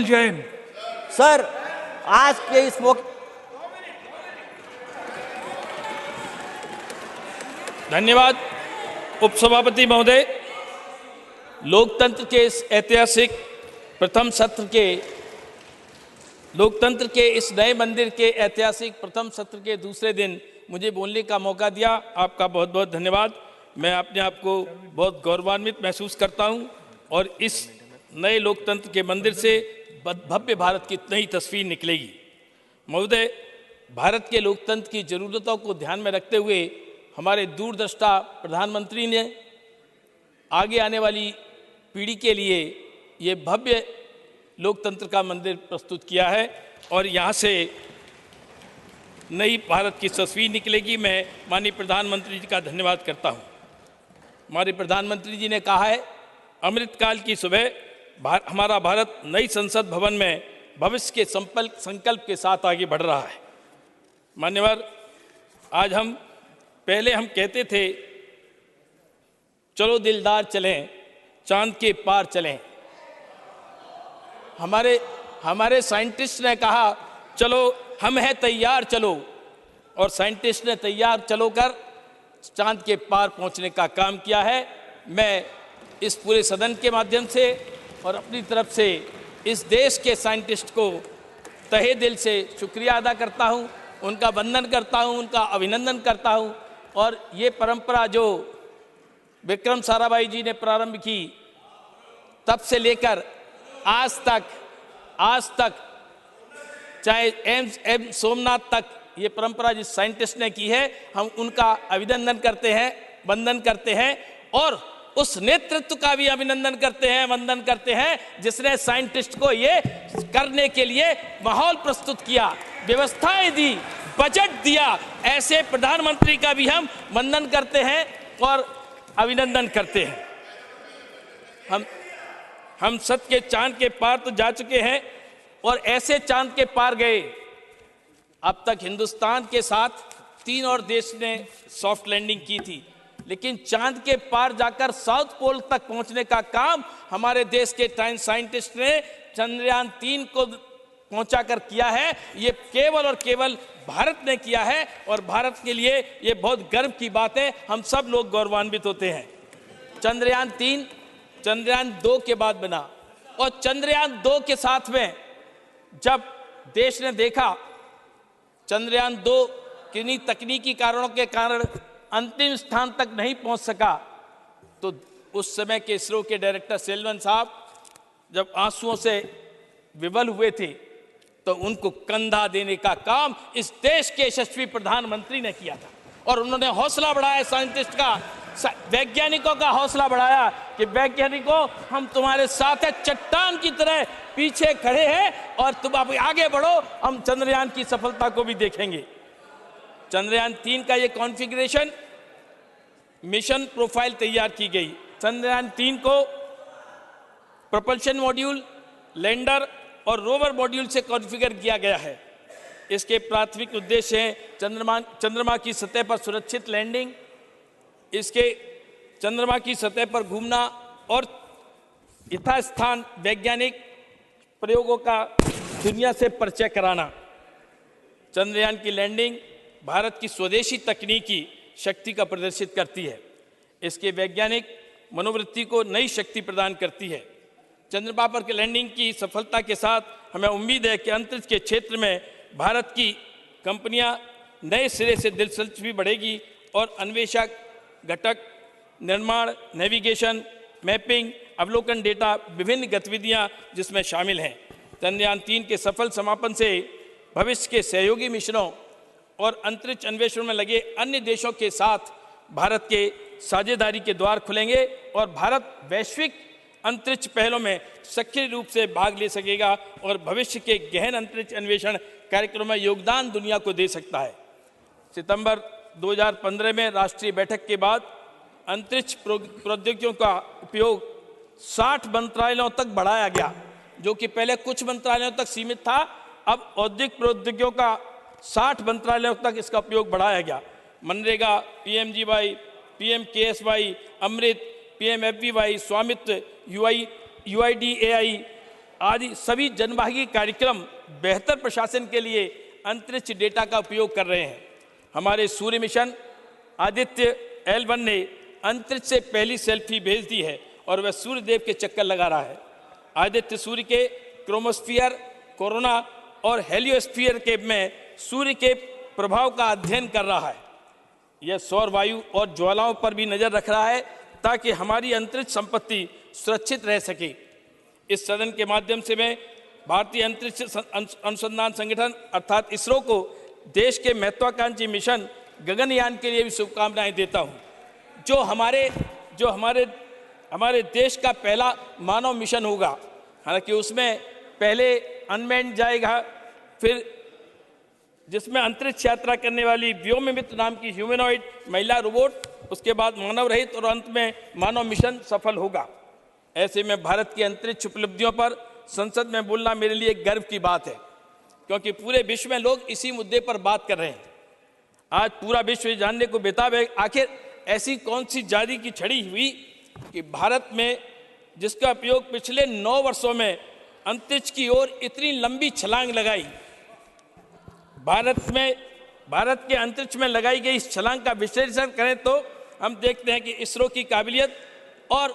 Jain sir, आज के इस मौके धन्यवाद उपसभापति महोदय। लोकतंत्र के इस ऐतिहासिक प्रथम सत्र के लोकतंत्र के इस नए मंदिर के ऐतिहासिक प्रथम सत्र के दूसरे दिन मुझे बोलने का मौका दिया, आपका बहुत बहुत धन्यवाद। मैं अपने आप को बहुत गौरवान्वित महसूस करता हूं और इस नए लोकतंत्र के मंदिर से भव्य भारत की नई तस्वीर निकलेगी। महोदय, भारत के लोकतंत्र की ज़रूरतों को ध्यान में रखते हुए हमारे दूरदृष्टा प्रधानमंत्री ने आगे आने वाली पीढ़ी के लिए ये भव्य लोकतंत्र का मंदिर प्रस्तुत किया है और यहाँ से नई भारत की तस्वीर निकलेगी। मैं माननीय प्रधानमंत्री जी का धन्यवाद करता हूँ। हमारे प्रधानमंत्री जी ने कहा है, अमृतकाल की सुबह हमारा भारत नई संसद भवन में भविष्य के संकल्प के साथ आगे बढ़ रहा है। मान्यवर, आज पहले हम कहते थे चलो दिलदार चलें, चांद के पार चलें। हमारे साइंटिस्ट ने कहा चलो हम हैं तैयार चलो, और साइंटिस्ट ने तैयार चलो कर चांद के पार पहुंचने का काम किया है। मैं इस पूरे सदन के माध्यम से और अपनी तरफ से इस देश के साइंटिस्ट को तहे दिल से शुक्रिया अदा करता हूं, उनका वंदन करता हूं, उनका अभिनंदन करता हूं। और ये परंपरा जो विक्रम साराभाई जी ने प्रारंभ की, तब से लेकर आज तक चाहे एम्स सोमनाथ तक ये परंपरा जिस साइंटिस्ट ने की है, हम उनका अभिनंदन करते हैं, वंदन करते हैं और उस नेतृत्व का भी अभिनंदन करते हैं, वंदन करते हैं, जिसने साइंटिस्ट को ये करने के लिए माहौल प्रस्तुत किया, व्यवस्थाएं दी, बजट दिया। ऐसे प्रधानमंत्री का भी हम वंदन करते हैं और अभिनंदन करते हैं। हम सत्य के चांद के पार तो जा चुके हैं और ऐसे चांद के पार गए। अब तक हिंदुस्तान के साथ 3 और देश ने सॉफ्ट लैंडिंग की थी, लेकिन चांद के पार जाकर साउथ पोल तक पहुंचने का काम हमारे देश के साइंटिस्ट ने चंद्रयान 3 को पहुंचाकर किया है। ये केवल और केवल भारत ने किया है और भारत के लिए ये बहुत गर्व की बात है। हम सब लोग गौरवान्वित होते हैं। चंद्रयान 3 चंद्रयान 2 के बाद बना और चंद्रयान 2 के साथ में जब देश ने देखा चंद्रयान 2 किन्हीं तकनीकी कारणों के कारण अंतिम स्थान तक नहीं पहुंच सका, तो उस समय के इसरो के डायरेक्टर सेल्वन साहब जब आंसुओं से विवल हुए थे, तो उनको कंधा देने का काम इस देश के यशस्वी प्रधानमंत्री ने किया था और उन्होंने हौसला बढ़ाया, साइंटिस्ट का, वैज्ञानिकों का हौसला बढ़ाया कि वैज्ञानिकों हम तुम्हारे साथ हैं, चट्टान की तरह पीछे खड़े हैं और तुम अब आगे बढ़ो, हम चंद्रयान की सफलता को भी देखेंगे। चंद्रयान 3 का ये कॉन्फ़िगरेशन मिशन प्रोफाइल तैयार की गई। चंद्रयान 3 को प्रोपल्शन मॉड्यूल, लैंडर और रोवर मॉड्यूल से कॉन्फ़िगर किया गया है। इसके प्राथमिक उद्देश्य हैं चंद्रमा की सतह पर सुरक्षित लैंडिंग, इसके चंद्रमा की सतह पर घूमना और यथास्थान वैज्ञानिक प्रयोगों का दुनिया से परिचय कराना। चंद्रयान की लैंडिंग भारत की स्वदेशी तकनीकी शक्ति का प्रदर्शित करती है, इसके वैज्ञानिक मनोवृत्ति को नई शक्ति प्रदान करती है। चंद्रमा पर लैंडिंग की सफलता के साथ हमें उम्मीद है कि अंतरिक्ष के क्षेत्र में भारत की कंपनियां नए सिरे से दिलचस्पी बढ़ेगी और अन्वेषक, घटक निर्माण, नेविगेशन, मैपिंग, अवलोकन डेटा, विभिन्न गतिविधियां जिसमें शामिल हैं। चंद्रयान 3 के सफल समापन से भविष्य के सहयोगी मिशनों और अंतरिक्ष अन्वेषण में लगे अन्य देशों के साथ भारत के साझेदारी के द्वार खुलेंगे और भारत वैश्विक अंतरिक्ष पहलों में सक्रिय रूप से भाग ले सकेगा और भविष्य के गहन अंतरिक्ष अन्वेषण कार्यक्रमों में योगदान दुनिया को दे सकता है। सितंबर 2015 में राष्ट्रीय बैठक के बाद अंतरिक्ष प्रौद्योगिकियों का उपयोग 60 मंत्रालयों तक बढ़ाया गया, जो कि पहले कुछ मंत्रालयों तक सीमित था। अब औद्योगिक प्रौद्योगिकियों का 60 मंत्रालयों तक इसका उपयोग बढ़ाया गया। मनरेगा, PMGY, PMKSY, अमृत, PMFBY, स्वामित्व, UIDAI आदि सभी जनभागी कार्यक्रम बेहतर प्रशासन के लिए अंतरिक्ष डेटा का उपयोग कर रहे हैं। हमारे सूर्य मिशन आदित्य L1 ने अंतरिक्ष से पहली सेल्फी भेज दी है और वह सूर्य देव के चक्कर लगा रहा है। आदित्य सूर्य के क्रोमोस्फीयर, कोरोना और हेलियोस्फीयर के में सूर्य के प्रभाव का अध्ययन कर रहा है। यह सौर वायु और ज्वालाओं पर भी नजर रख रहा है ताकि हमारी अंतरिक्ष संपत्ति सुरक्षित रह सके। इस सदन के माध्यम से मैं भारतीय अंतरिक्ष अनुसंधान संगठन अर्थात इसरो को देश के महत्वाकांक्षी मिशन गगनयान के लिए भी शुभकामनाएं देता हूं, जो हमारे देश का पहला मानव मिशन होगा। हालांकि उसमें पहले अनमैन्ड जाएगा, फिर जिसमें अंतरिक्ष यात्रा करने वाली व्योममित्र नाम की ह्यूमनॉइड महिला रोबोट, उसके बाद मानव रहित और अंत में मानव मिशन सफल होगा। ऐसे में भारत की अंतरिक्ष उपलब्धियों पर संसद में बोलना मेरे लिए गर्व की बात है, क्योंकि पूरे विश्व में लोग इसी मुद्दे पर बात कर रहे हैं। आज पूरा विश्व जानने को बेताब है आखिर ऐसी कौन सी जादू की छड़ी हुई कि भारत में जिसका उपयोग पिछले 9 वर्षों में अंतरिक्ष की ओर इतनी लंबी छलांग लगाई। भारत के अंतरिक्ष में लगाई गई इस छलांग का विश्लेषण करें तो हम देखते हैं कि इसरो की काबिलियत और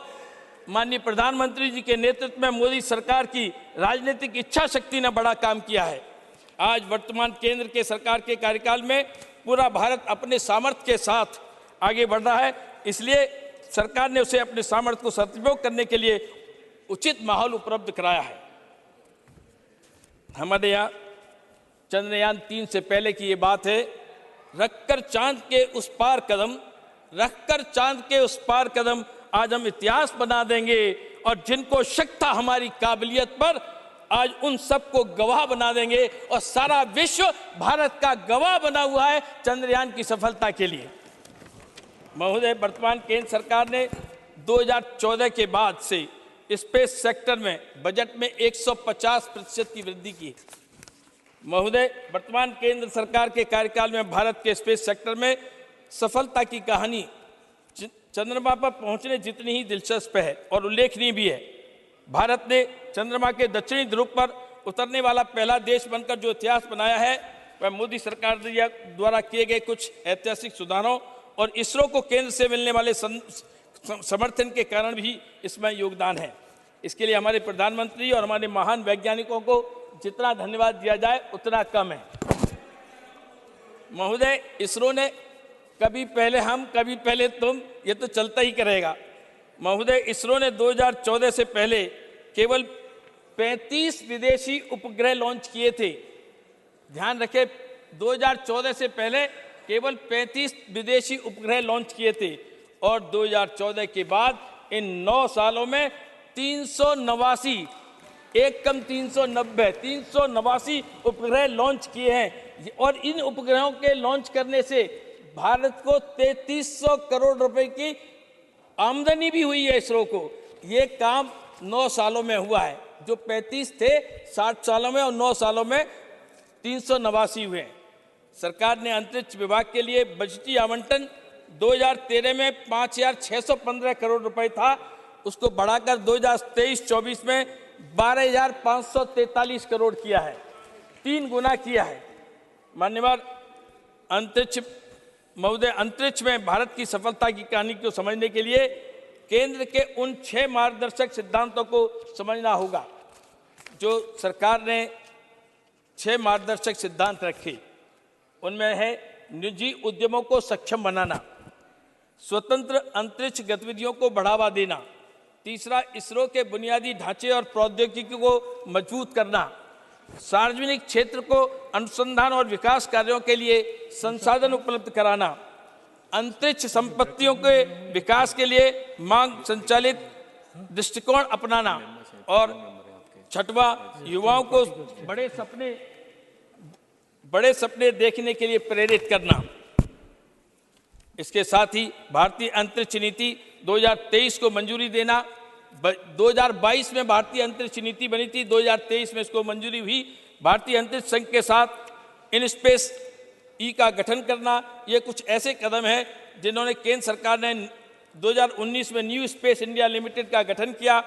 माननीय प्रधानमंत्री जी के नेतृत्व में मोदी सरकार की राजनीतिक इच्छा शक्ति ने बड़ा काम किया है। आज वर्तमान केंद्र के सरकार के कार्यकाल में पूरा भारत अपने सामर्थ्य के साथ आगे बढ़ रहा है, इसलिए सरकार ने उसे अपने सामर्थ्य को सदुपयोग करने के लिए उचित माहौल उपलब्ध कराया है। हमारे यहाँ चंद्रयान 3 से पहले की ये बात है, रखकर चांद के उस पार कदम आज हम इतिहास बना देंगे और जिनको शक था हमारी काबिलियत पर आज उन सबको गवाह बना देंगे और सारा विश्व भारत का गवाह बना हुआ है चंद्रयान की सफलता के लिए। महोदय, वर्तमान केंद्र सरकार ने 2014 के बाद से स्पेस सेक्टर में बजट में 150% की वृद्धि की। महोदय, वर्तमान केंद्र सरकार के कार्यकाल में भारत के स्पेस सेक्टर में सफलता की कहानी चंद्रमा पर पहुंचने जितनी ही दिलचस्प है और उल्लेखनीय भी है। भारत ने चंद्रमा के दक्षिणी ध्रुव पर उतरने वाला पहला देश बनकर जो इतिहास बनाया है वह मोदी सरकार द्वारा किए गए कुछ ऐतिहासिक सुधारों और इसरो को केंद्र से मिलने वाले समर्थन के कारण भी इसमें योगदान है। इसके लिए हमारे प्रधानमंत्री और हमारे महान वैज्ञानिकों को जितना धन्यवाद दिया जाए उतना कम है। महोदय, इसरो ने कभी पहले हम कभी पहले तुम, ये तो चलता ही करेगा। महोदय, इसरो ने 2014 से पहले केवल 35 विदेशी उपग्रह लॉन्च किए थे। ध्यान रखें, 2014 से पहले केवल 35 विदेशी उपग्रह लॉन्च किए थे और 2014 के बाद इन 9 सालों में 389, एक कम 389 उपग्रह लॉन्च किए हैं और इन उपग्रहों के लॉन्च करने से भारत को 3300 करोड़ रुपए की आमदनी भी हुई है। इसरो को ये काम 9 सालों में हुआ है, जो 35 थे 60 सालों में और 9 सालों में 389 हुए हैं। सरकार ने अंतरिक्ष विभाग के लिए बजटीय आवंटन 2013 में 5615 करोड़ रुपए था, उसको बढ़ाकर 2023-24 में 12543 करोड़ किया है, 3 गुना किया है। मान्यवर महोदय, अंतरिक्ष में भारत की सफलता की कहानी को समझने के लिए केंद्र के उन 6 मार्गदर्शक सिद्धांतों को समझना होगा। जो सरकार ने 6 मार्गदर्शक सिद्धांत रखे, उनमें है निजी उद्यमों को सक्षम बनाना, स्वतंत्र अंतरिक्ष गतिविधियों को बढ़ावा देना, तीसरा इसरो के बुनियादी ढांचे और प्रौद्योगिकी को मजबूत करना, सार्वजनिक क्षेत्र को अनुसंधान और विकास कार्यों के लिए संसाधन उपलब्ध कराना, अंतरिक्ष संपत्तियों के विकास के लिए मांग संचालित दृष्टिकोण अपनाना और छठवां युवाओं को बड़े सपने देखने के लिए प्रेरित करना। इसके साथ ही भारतीय अंतरिक्ष नीति 2023 को मंजूरी देना। 2022 में भारतीय अंतरिक्ष नीति बनी थी, 2023 में इसको मंजूरी हुई। भारतीय अंतरिक्ष संघ के साथ इन स्पेस ई का गठन करना, ये कुछ ऐसे कदम हैं जिन्होंने केंद्र सरकार ने 2019 में न्यू स्पेस इंडिया लिमिटेड का गठन किया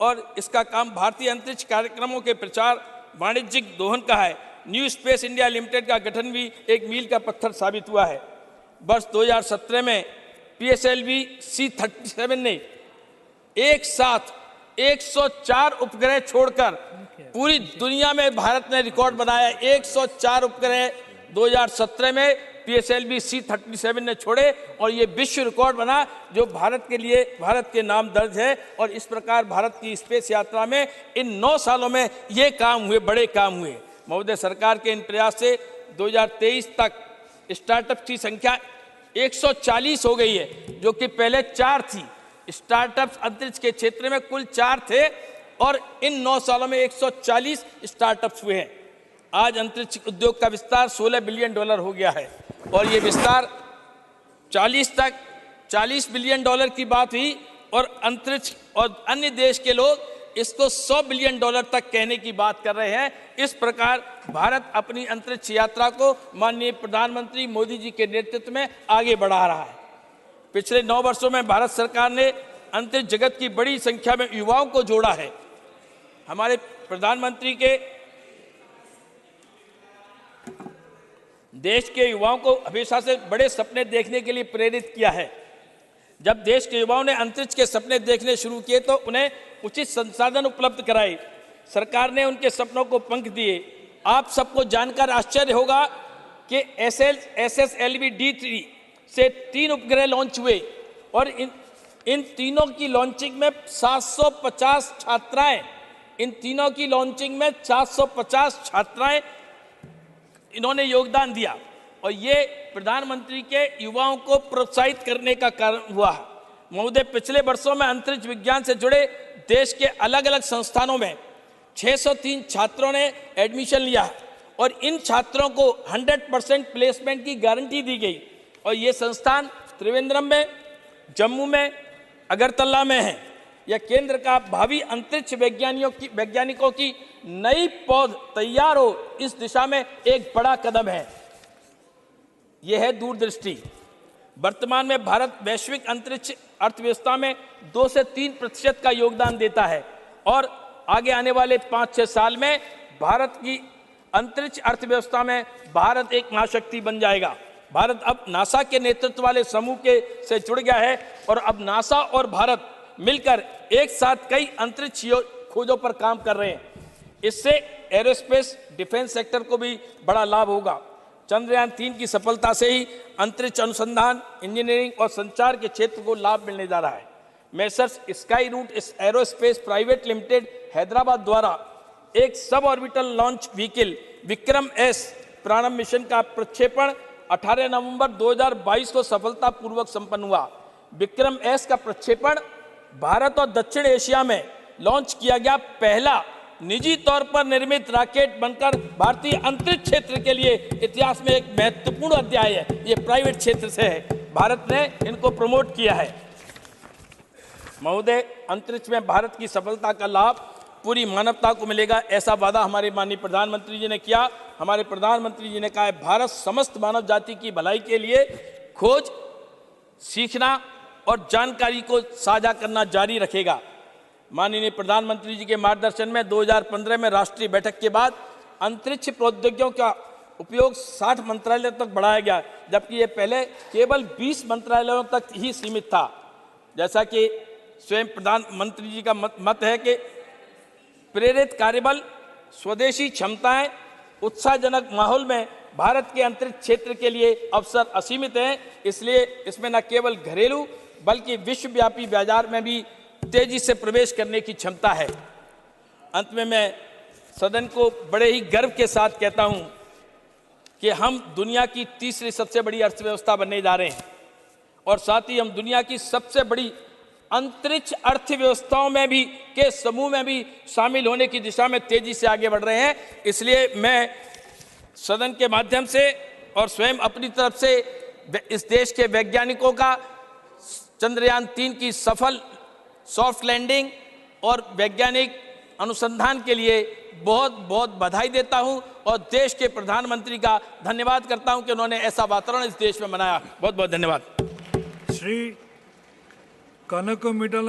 और इसका काम भारतीय अंतरिक्ष कार्यक्रमों के प्रचार वाणिज्यिक दोहन का है। न्यू स्पेस इंडिया लिमिटेड का गठन भी एक मील का पत्थर साबित हुआ है। वर्ष 2017 में PSLV C-37 ने एक साथ 104 उपग्रह छोड़कर पूरी दुनिया में भारत ने रिकॉर्ड बनाया। 104 उपग्रह 2017 में PSLV C-37 ने छोड़े और ये विश्व रिकॉर्ड बना, जो भारत के लिए, भारत के नाम दर्ज है। और इस प्रकार भारत की स्पेस यात्रा में इन 9 सालों में ये काम हुए, बड़े काम हुए। महोदय, सरकार के इन प्रयास से 2023 तक स्टार्टअप की संख्या 140 हो गई है, जो कि पहले 4 थी। स्टार्टअप्स अंतरिक्ष के क्षेत्र में कुल 4 थे और इन 9 सालों में 140 स्टार्टअप्स हुए हैं। आज अंतरिक्ष उद्योग का विस्तार $16 बिलियन हो गया है और ये विस्तार 40 बिलियन डॉलर की बात हुई और अंतरिक्ष और अन्य देश के लोग इसको $100 बिलियन तक कहने की बात कर रहे हैं। इस प्रकार भारत अपनी अंतरिक्ष यात्रा को माननीय प्रधानमंत्री मोदी जी के नेतृत्व में आगे बढ़ा रहा है। पिछले 9 वर्षों में भारत सरकार ने अंतरिक्ष जगत की बड़ी संख्या में युवाओं को जोड़ा है। हमारे प्रधानमंत्री के देश के युवाओं को हमेशा से बड़े सपने देखने के लिए प्रेरित किया है। जब देश के युवाओं ने अंतरिक्ष के सपने देखने शुरू किए तो उन्हें उचित संसाधन उपलब्ध कराए। सरकार ने उनके सपनों को पंख दिए। आप सबको जानकर आश्चर्य होगा कि SSLV D3 से 3 उपग्रह लॉन्च हुए और इन तीनों की लॉन्चिंग में 750 छात्राएं, इन तीनों की लॉन्चिंग में 750 छात्राएं इन्होंने योगदान दिया और ये प्रधानमंत्री के युवाओं को प्रोत्साहित करने का कारण हुआ। महोदय, पिछले वर्षों में अंतरिक्ष विज्ञान से जुड़े देश के अलग अलग संस्थानों में 603 छात्रों ने एडमिशन लिया और इन छात्रों को 100% प्लेसमेंट की गारंटी दी गई और ये संस्थान त्रिवेंद्रम में, जम्मू में, अगरतला में है। यह केंद्र का भावी अंतरिक्ष वैज्ञानिकों की नई पौध तैयार हो, इस दिशा में एक बड़ा कदम है। यह है दूरदृष्टि। वर्तमान में भारत वैश्विक अंतरिक्ष अर्थव्यवस्था में 2 से 3% का योगदान देता है और आगे आने वाले 5-6 साल में भारत की अंतरिक्ष अर्थव्यवस्था में भारत एक महाशक्ति बन जाएगा। भारत अब नासा के नेतृत्व वाले समूह से जुड़ गया है और अब नासा और भारत मिलकर एक साथ कई अंतरिक्ष खोजों पर काम कर रहे हैं। इससे एरोस्पेस डिफेंस सेक्टर को भी बड़ा लाभ होगा। चंद्रयान 3 की सफलता से ही अंतरिक्ष अनुसंधान, इंजीनियरिंग और संचार के क्षेत्र को लाभ मिलने जा रहा है। Messrs Skyroot aerospace private limited Hyderabad द्वारा एक suborbital launch vehicle Vikram S Prarambh mission का प्रक्षेपण 18 नवंबर 2022 को सफलतापूर्वक संपन्न हुआ। विक्रम S का प्रक्षेपण भारत और दक्षिण एशिया में लॉन्च किया गया पहला निजी तौर पर निर्मित रॉकेट बनकर भारतीय अंतरिक्ष क्षेत्र के लिए इतिहास में एक महत्वपूर्ण अध्याय है। ये प्राइवेट क्षेत्र से है, भारत ने इनको प्रमोट किया है। महोदय, अंतरिक्ष में भारत की सफलता का लाभ पूरी मानवता को मिलेगा, ऐसा वादा हमारे माननीय प्रधानमंत्री जी ने किया। हमारे प्रधानमंत्री जी ने कहा है, भारत समस्त मानव जाति की भलाई के लिए खोज, सीखना और जानकारी को साझा करना जारी रखेगा। माननीय प्रधानमंत्री जी के मार्गदर्शन में 2015 में राष्ट्रीय बैठक के बाद अंतरिक्ष प्रौद्योगिकियों का उपयोग 60 मंत्रालयों तक बढ़ाया गया, जबकि ये पहले केवल 20 मंत्रालयों तक ही सीमित था। जैसा कि स्वयं प्रधानमंत्री जी का मत है कि प्रेरित कार्यबल, स्वदेशी क्षमताएं, उत्साहजनक माहौल में भारत के अंतरिक्ष क्षेत्र के लिए अवसर असीमित हैं। इसलिए इसमें न केवल घरेलू बल्कि विश्वव्यापी बाजार में भी तेजी से प्रवेश करने की क्षमता है। अंत में मैं सदन को बड़े ही गर्व के साथ कहता हूं कि हम दुनिया की तीसरी सबसे बड़ी अर्थव्यवस्था बनने जा रहे हैं और साथ ही हम दुनिया की सबसे बड़ी अंतरिक्ष अर्थव्यवस्थाओं में भी के समूह में भी शामिल होने की दिशा में तेजी से आगे बढ़ रहे हैं। इसलिए मैं सदन के माध्यम से और स्वयं अपनी तरफ से इस देश के वैज्ञानिकों का चंद्रयान 3 की सफल सॉफ्ट लैंडिंग और वैज्ञानिक अनुसंधान के लिए बहुत बहुत बधाई देता हूं और देश के प्रधानमंत्री का धन्यवाद करता हूं कि उन्होंने ऐसा वातावरण इस देश में बनाया। बहुत बहुत धन्यवाद। श्री कनक मिटल